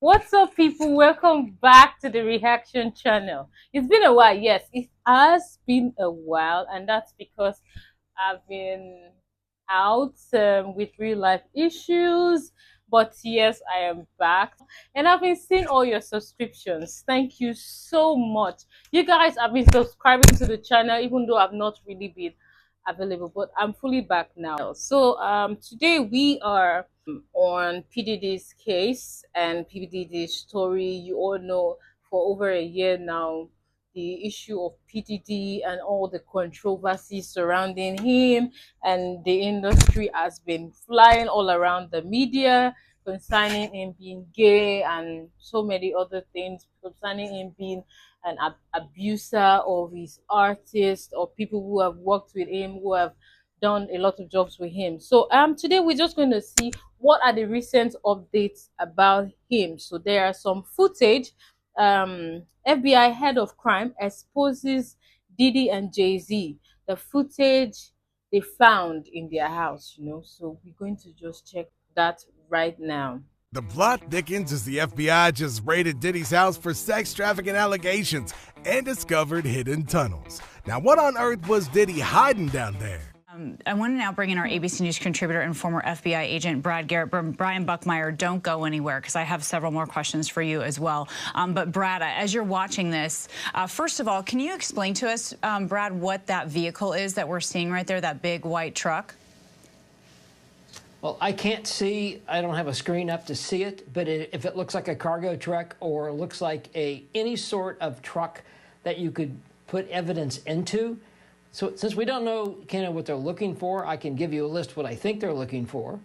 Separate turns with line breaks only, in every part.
What's up, people? Welcome back to the reaction channel. It's been a while. Yes, it has been a while, and that's because I've been out with real life issues. But yes, I am back, and I've been seeing all your subscriptions. Thank you so much. You guys have been subscribing to the channel, even though I've not really been available, but I'm fully back now. So today we are on PDD's case and PDD's story. You all know for over a year now the issue of PDD and all the controversies surrounding him, and the industry has been flying all around the media concerning him being gay and so many other things concerning him being an abuser of his artists or people who have worked with him, who have done a lot of jobs with him. So today we're just going to see what are the recent updates about him. So there are some footage. FBI head of crime exposes Diddy and Jay-Z. The footage they found in their house, So we're going to just check that right now.
The plot thickens as the FBI just raided Diddy's house for sex trafficking allegations and discovered hidden tunnels. Now, what on earth was Diddy hiding down there?
I want to now bring in our ABC News contributor and former FBI agent Brad Garrett. Brian Buckmeyer, don't go anywhere because I have several more questions for you as well. But Brad, as you're watching this, first of all, can you explain to us, Brad, what that vehicle is that we're seeing right there, that big white truck?
Well, I can't see, I don't have a screen up to see it, but if it looks like a cargo truck or looks like any sort of truck that you could put evidence into. So since we don't know kind of what they're looking for, I can give you a list of what I think they're looking for,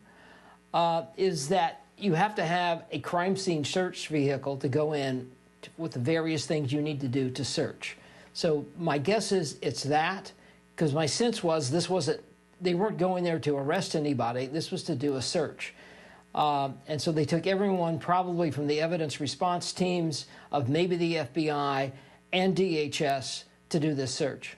is that you have to have a crime scene search vehicle to go in with the various things you need to do to search. So my guess is it's that, because my sense was they weren't going there to arrest anybody. This was to do a search. And so they took everyone probably from the evidence response teams of maybe the FBI and DHS to do this search.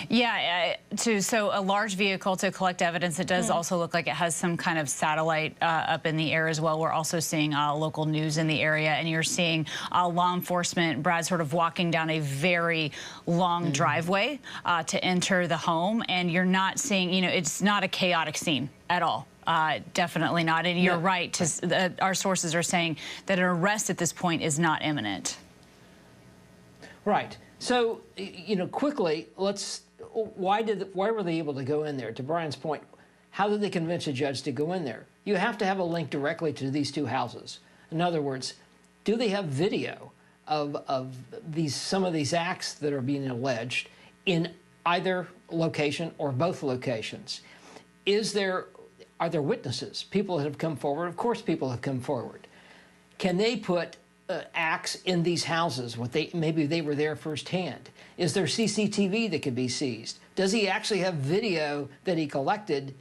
Yeah, so a large vehicle to collect evidence. It does also look like it has some kind of satellite up in the air as well. We're also seeing local news in the area, and you're seeing law enforcement, Brad, sort of walking down a very long driveway to enter the home, and you're not seeing, it's not a chaotic scene at all. Definitely not. And you're right. Our sources are saying that an arrest at this point is not imminent.
Right. So, quickly, why were they able to go in there? To Brian's point, how did they convince a judge to go in there? You have to have a link directly to these two houses. In other words, do they have video of some of these acts that are being alleged in either location or both locations? Are there witnesses? People that have come forward? Of course people have come forward. Can they put acts in these houses, maybe they were there firsthand? Is there CCTV that could be seized? Does he actually have video that he collected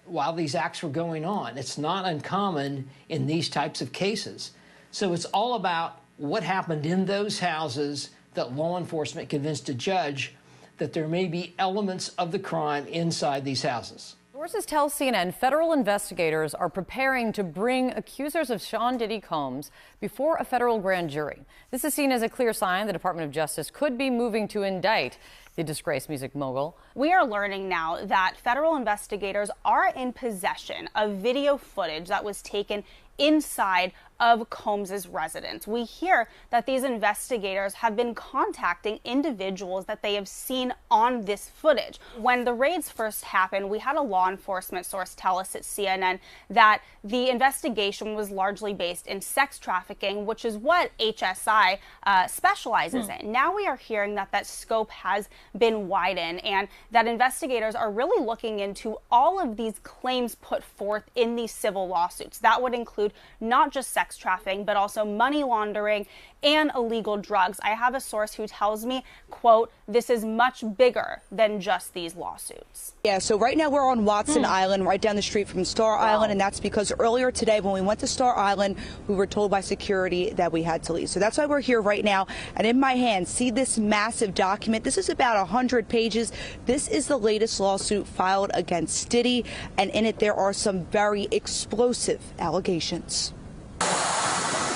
while these acts were going on? It's not uncommon in these types of cases. So it's all about what happened in those houses that law enforcement convinced a judge that there may be elements of the crime inside these houses.
Sources tell CNN federal investigators are preparing to bring accusers of Sean Diddy Combs before a federal grand jury. This is seen as a clear sign the Department of Justice could be moving to indict the disgraced music mogul.
We are learning now that federal investigators are in possession of video footage that was taken inside of Combs's residence. We hear that these investigators have been contacting individuals that they have seen on this footage. When the raids first happened, we had a law enforcement source tell us at CNN that the investigation was largely based in sex trafficking, which is what HSI specializes in. Now we are hearing that that scope has been widened and that investigators are really looking into all of these claims put forth in these civil lawsuits. That would include not just sex trafficking, but also money laundering and illegal drugs. I have a source who tells me, quote, this is much bigger than just these lawsuits.
Yeah, so right now we're on Watson Island, right down the street from Star Island, and that's because earlier today when we went to Star Island, we were told by security that we had to leave. So that's why we're here right now. And in my hand, see this massive document. This is about 100 pages. This is the latest lawsuit filed against Diddy, and in it there are some very explosive allegations.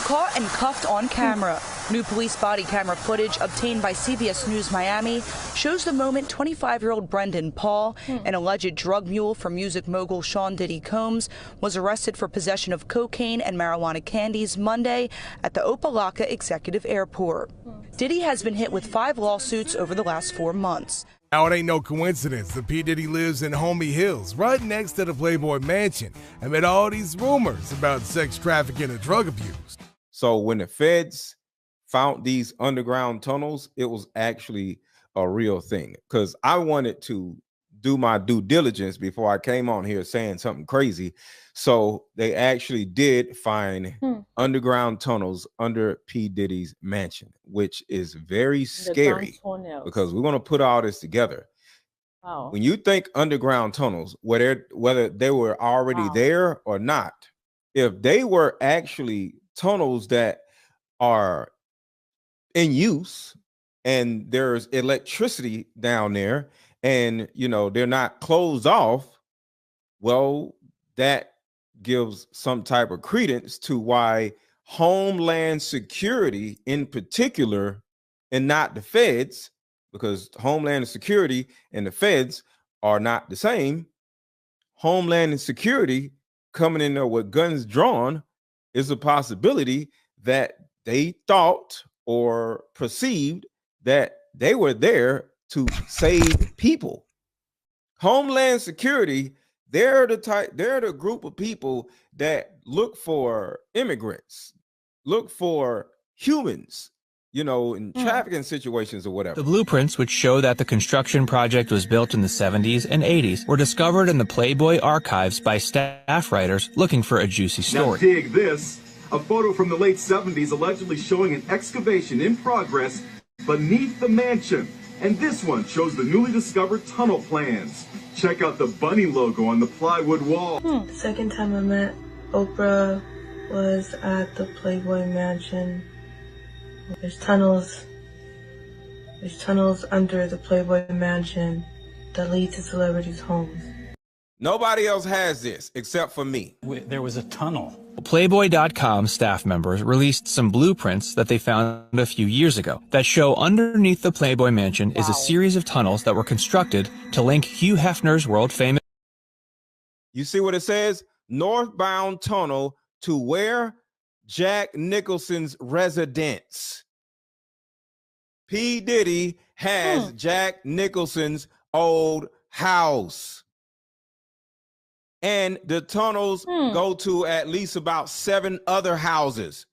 caught and cuffed on camera. New police body camera footage obtained by CBS News Miami shows the moment 25-year-old Brendan Paul, an alleged drug mule for music mogul Sean Diddy Combs, was arrested for possession of cocaine and marijuana candies Monday at the Opa-locka Executive Airport. Diddy has been hit with 5 lawsuits over the last 4 months.
Now, it ain't no coincidence that P. Diddy lives in Homie Hills, right next to the Playboy Mansion, amid all these rumors about sex trafficking and drug abuse.
So when the feds found these underground tunnels, it was actually a real thing. Because I wanted to do my due diligence before I came on here saying something crazy. So they actually did find underground tunnels under P. Diddy's mansion, which is very scary because we're going to put all this together.
Wow.
When you think underground tunnels, whether they were already there or not, if they were actually tunnels that are in use and there's electricity down there and, you know, they're not closed off, well, that gives some type of credence to why Homeland Security in particular, and not the feds, because Homeland Security and the feds are not the same. Homeland Security coming in there with guns drawn is a possibility that they thought or perceived that they were there to save people. Homeland Security, they're the group of people that look for immigrants, look for humans, you know, in trafficking situations or whatever.
The blueprints, which show that the construction project was built in the 70s and 80s, were discovered in the Playboy archives by staff writers looking for a juicy story.
Now dig this, a photo from the late 70s allegedly showing an excavation in progress beneath the mansion. And this one shows the newly discovered tunnel plans. Check out the bunny logo on the plywood wall.
The second time I met Oprah was at the Playboy Mansion. There's tunnels under the Playboy Mansion that lead to celebrities' homes.
Nobody else has this except for me.
There was a tunnel.
Playboy.com staff members released some blueprints that they found a few years ago that show underneath the Playboy Mansion is a series of tunnels that were constructed to link Hugh Hefner's world-famous...
You see what it says? Northbound tunnel to where? Jack Nicholson's residence. P. Diddy has Jack Nicholson's old house. And the tunnels go to at least about 7 other houses.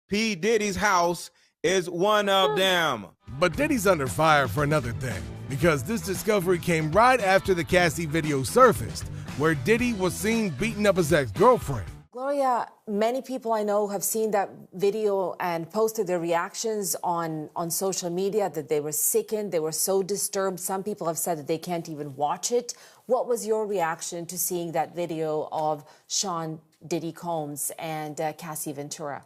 P. Diddy's house is one of them.
But Diddy's under fire for another thing, because this discovery came right after the Cassie video surfaced, where Diddy was seen beating up his ex-girlfriend.
Gloria, many people I know have seen that video and posted their reactions on social media, that they were sickened, they were so disturbed. Some people have said that they can't even watch it. What was your reaction to seeing that video of Sean Diddy Combs and Cassie Ventura?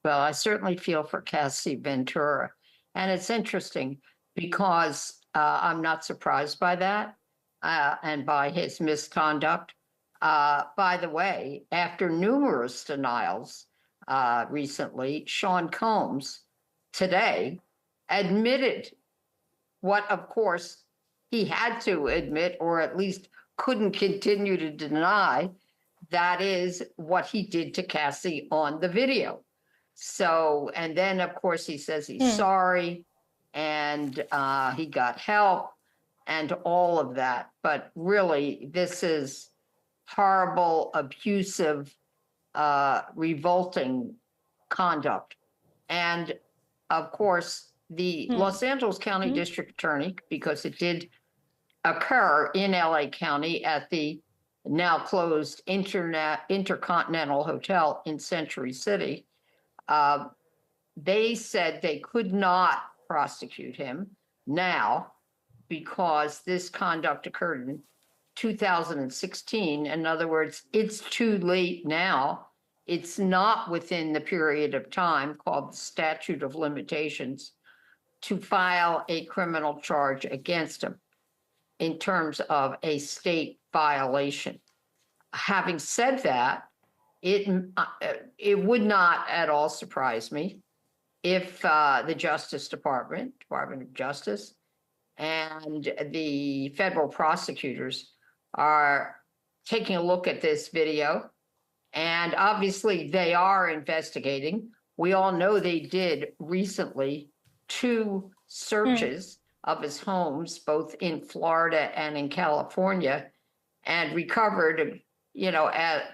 Well, I certainly feel for Cassie Ventura. And it's interesting because I'm not surprised by that and by his misconduct. By the way, after numerous denials recently, Sean Combs today admitted what, of course, he had to admit, or at least couldn't continue to deny, that is what he did to Cassie on the video. So, and then, of course, he says he's sorry and he got help and all of that. But really, this is horrible, abusive, revolting conduct. And of course, the Los Angeles County District Attorney, because it did occur in LA County at the now closed Intercontinental Hotel in Century City, they said they could not prosecute him now because this conduct occurred in 2016. In other words, it's too late now. It's not within the period of time called the statute of limitations to file a criminal charge against him in terms of a state violation. Having said that, it would not at all surprise me if the Department of Justice, and the federal prosecutors are taking a look at this video. And obviously they are investigating. We all know they did recently 2 searches of his homes, both in Florida and in California, and recovered,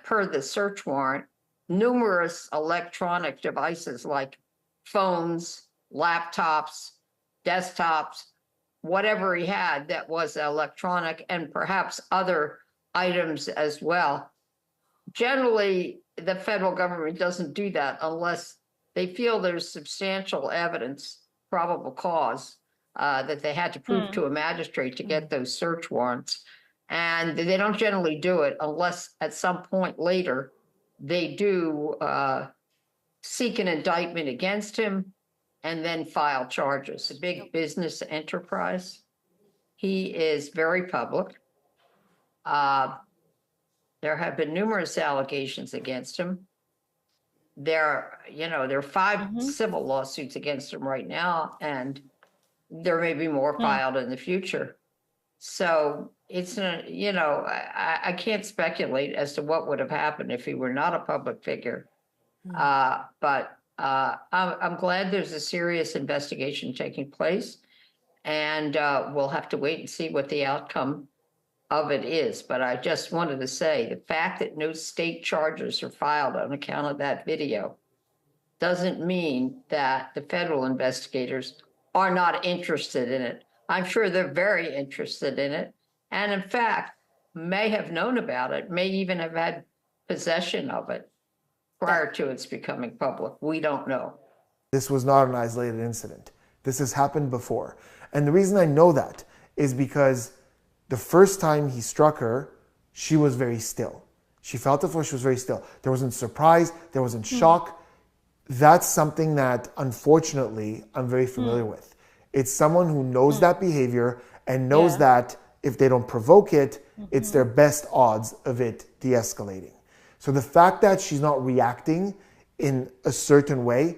per the search warrant, numerous electronic devices like phones, laptops, desktops, whatever he had that was electronic, and perhaps other items as well. Generally, the federal government doesn't do that unless they feel there's substantial evidence, probable cause, that they had to prove to a magistrate to get those search warrants. And they don't generally do it unless at some point later they do seek an indictment against him and then file charges. A big business enterprise. He is very public. There have been numerous allegations against him. There are 5 civil lawsuits against him right now, and there may be more filed in the future. So it's, I can't speculate as to what would have happened if he were not a public figure. But I'm glad there's a serious investigation taking place, and we'll have to wait and see what the outcome of it is. But I just wanted to say the fact that no state charges are filed on account of that video doesn't mean that the federal investigators are not interested in it. I'm sure they're very interested in it, and in fact may have known about it, may even have had possession of it prior to its becoming public. We don't know.
This was not an isolated incident. This has happened before. And the reason I know that is because the first time he struck her, she was very still. She felt the force, she was very still. There wasn't surprise, there wasn't shock. That's something that, unfortunately, I'm very familiar with. It's someone who knows that behavior and knows that if they don't provoke it, it's their best odds of it de-escalating. So the fact that she's not reacting in a certain way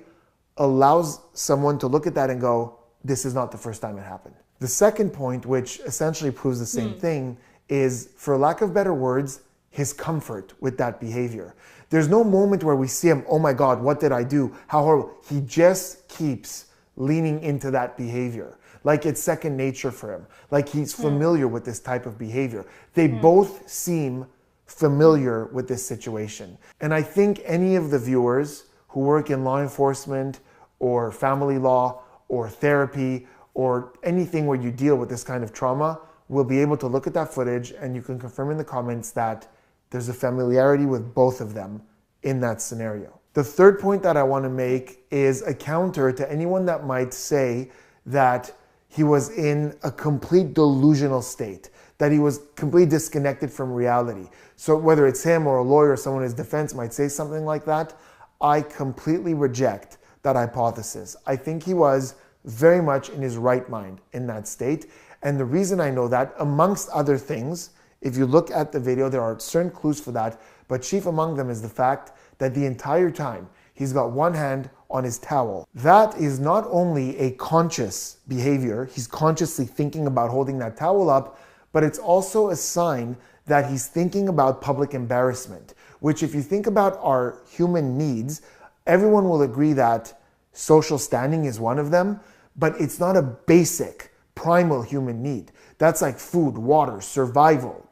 allows someone to look at that and go, this is not the first time it happened. The second point, which essentially proves the same thing, is, for lack of better words, his comfort with that behavior. There's no moment where we see him, oh my God, what did I do? How horrible. He just keeps leaning into that behavior. Like it's second nature for him. Like he's familiar with this type of behavior. They both seem familiar with this situation. And I think any of the viewers who work in law enforcement or family law or therapy or anything where you deal with this kind of trauma will be able to look at that footage, and you can confirm in the comments that there's a familiarity with both of them in that scenario. The third point that I want to make is a counter to anyone that might say that he was in a complete delusional state, that he was completely disconnected from reality. So whether it's him or a lawyer or someone in his defense might say something like that, I completely reject that hypothesis. I think he was very much in his right mind in that state. And the reason I know that, amongst other things, if you look at the video, there are certain clues for that, but chief among them is the fact that the entire time he's got one hand on his towel. That is not only a conscious behavior, he's consciously thinking about holding that towel up, but it's also a sign that he's thinking about public embarrassment, which, if you think about our human needs, everyone will agree that social standing is one of them, but it's not a basic, primal human need. That's like food, water, survival,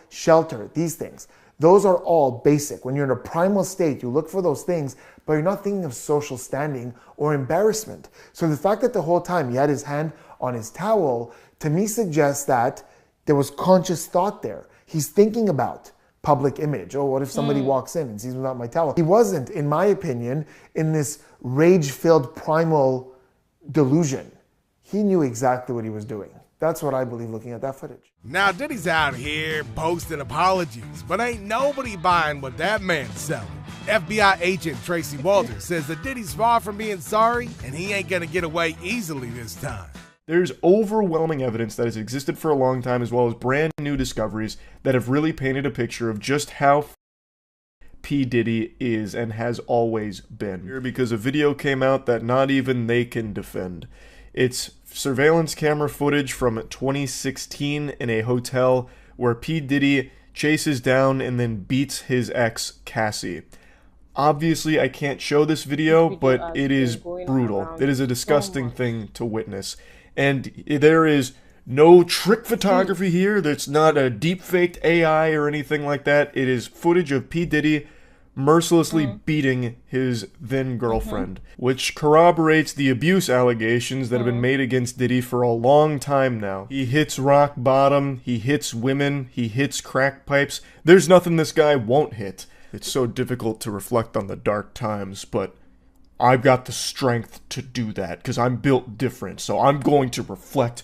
shelter, these things. Those are all basic. When you're in a primal state, you look for those things, but you're not thinking of social standing or embarrassment. So the fact that the whole time he had his hand on his towel, to me suggests that there was conscious thought there. He's thinking about public image. Oh, what if somebody walks in and sees me without my towel? He wasn't, in my opinion, in this rage-filled primal delusion. He knew exactly what he was doing. That's what I believe looking at that footage.
Now, Diddy's out here posting apologies, but ain't nobody buying what that man's selling. FBI agent Tracy Walters says that Diddy's far from being sorry, and he ain't gonna get away easily this time.
There's overwhelming evidence that has existed for a long time, as well as brand new discoveries that have really painted a picture of just how P. Diddy is and has always been. Because a video came out that not even they can defend. It's surveillance camera footage from 2016 in a hotel where P. Diddy chases down and then beats his ex, Cassie. Obviously, I can't show this video, but it is brutal. It is a disgusting thing to witness. And there is no trick photography here. That's not a deep-faked AI or anything like that. It is footage of P. Diddy mercilessly beating his then-girlfriend, which corroborates the abuse allegations that have been made against Diddy for a long time now. He hits rock bottom, he hits women, he hits crack pipes. There's nothing this guy won't hit. It's so difficult to reflect on the dark times, but I've got the strength to do that because I'm built different, so I'm going to reflect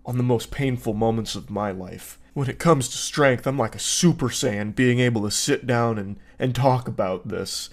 on the most painful moments of my life. When it comes to strength, I'm like a Super Saiyan being able to sit down and talk about this.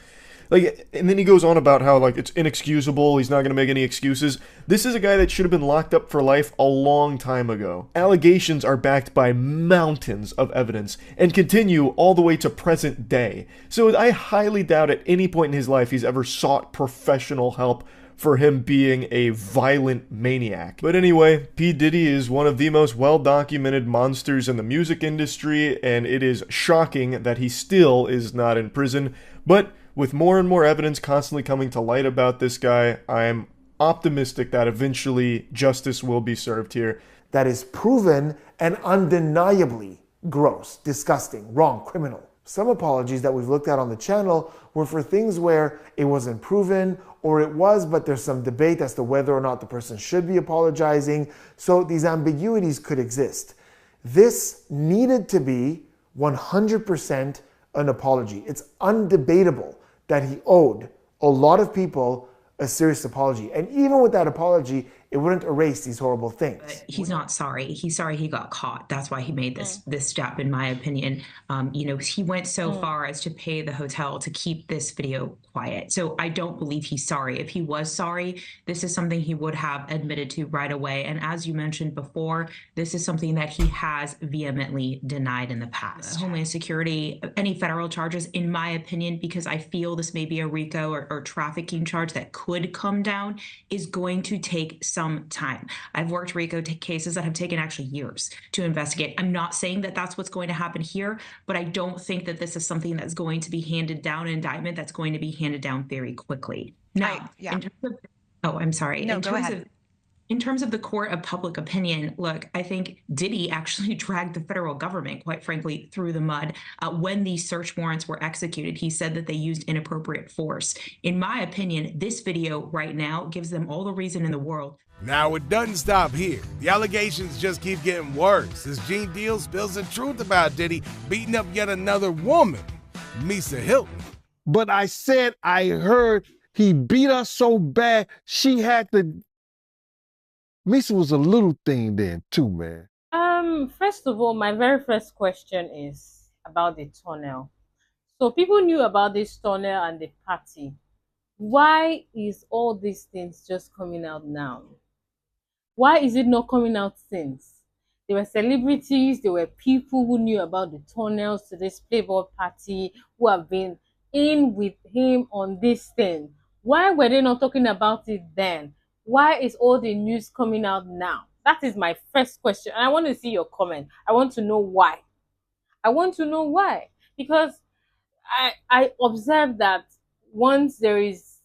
Like, and then he goes on about how, like, it's inexcusable, he's not going to make any excuses. This is a guy that should have been locked up for life a long time ago. Allegations are backed by mountains of evidence and continue all the way to present day. So I highly doubt at any point in his life he's ever sought professional help for him being a violent maniac. But anyway, P. Diddy is one of the most well-documented monsters in the music industry, and it is shocking that he still is not in prison. But with more and more evidence constantly coming to light about this guy, I'm optimistic that eventually justice will be served here.
That is proven and undeniably gross, disgusting, wrong, criminal. Some apologies that we've looked at on the channel were for things where it wasn't proven, or it was, but there's some debate as to whether or not the person should be apologizing. So these ambiguities could exist. This needed to be 100% an apology. It's undebatable that he owed a lot of people a serious apology. And even with that apology, it wouldn't erase these horrible things.
But he's not sorry. He's sorry he got caught. That's why he made this step, in my opinion. He went so far as to pay the hotel to keep this video quiet. So I don't believe he's sorry. If he was sorry, this is something he would have admitted to right away. And as you mentioned before, this is something that he has vehemently denied in the past. Homeland Security, any federal charges, in my opinion, because I feel this may be a RICO or trafficking charge that could come down, is going to take some time. I've worked RICO cases that have taken actually years to investigate. I'm not saying that that's what's going to happen here, but I don't think that this is something that's going to be handed down, an indictment that's going to be handed down very quickly. Now, in terms of, I'm sorry.
No, go ahead.
In terms of the court of public opinion, look, I think Diddy actually dragged the federal government, quite frankly, through the mud. When these search warrants were executed, he said that they used inappropriate force. In my opinion, this video right now gives them all the reason in the world.
Now, it doesn't stop here. The allegations just keep getting worse as Gene Deal spills the truth about Diddy beating up yet another woman, Misa Hilton.
But I said I heard he beat her so bad she had to... Misa was a little thing then too, man.
First of all, my very first question is about the tunnel. So people knew about this tunnel and the party. Why is all these things just coming out now? Why is it not coming out since? There were celebrities, there were people who knew about the tunnels to this Playboy party, who have been in with him on this thing. Why were they not talking about it then? Why is all the news coming out now? That is my first question. And I want to see your comment. I want to know why. I want to know why. Because I observed that once there is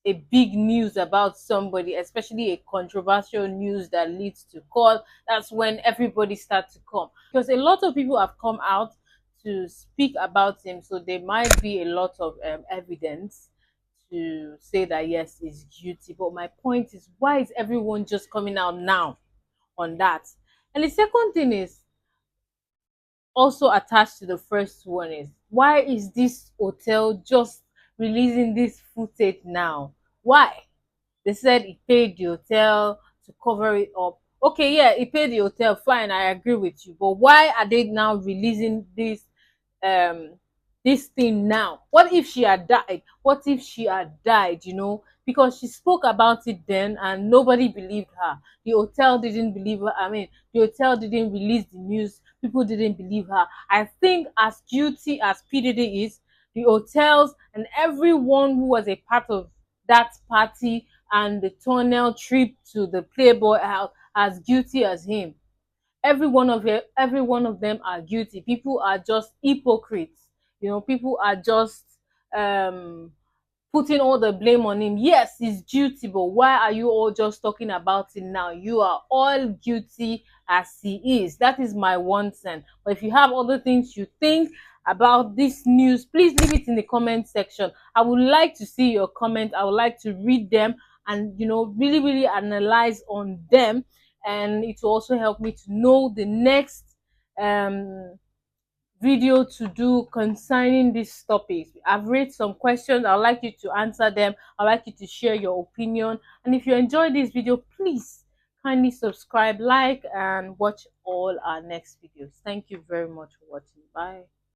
a big news about somebody, especially a controversial news that leads to court, that's when everybody starts to come. Because a lot of people have come out to speak about him, so there might be a lot of evidence to say that yes, he's guilty. But my point is, why is everyone just coming out now on that? And the second thing is also attached to the first one is, why is this hotel just releasing this footage now? Why? They said he paid the hotel to cover it up. Okay, yeah, he paid the hotel, fine, I agree with you. But why are they now releasing this this thing now? What if she had died? What if she had died, you know? Because she spoke about it then and nobody believed her. The hotel didn't believe her. I mean, the hotel didn't release the news. People didn't believe her. I think as guilty as P. Diddy is, the hotels, and everyone who was a part of that party and the tunnel trip to the Playboy house as guilty as him. Every one of them are guilty. People are just hypocrites. You know, people are just um putting all the blame on him. Yes, he's guilty, but why are you all just talking about it now? You are all guilty as he is. That is my 1 cent. But if you have other things you think about this news, please leave it in the comment section. I would like to see your comment. I would like to read them and, you know, really analyze on them, and it will also help me to know the next video to do concerning these topics. I've read some questions. I'd like you to answer them. I'd like you to share your opinion. And if you enjoyed this video, please kindly subscribe, like, and watch all our next videos. Thank you very much for watching. Bye.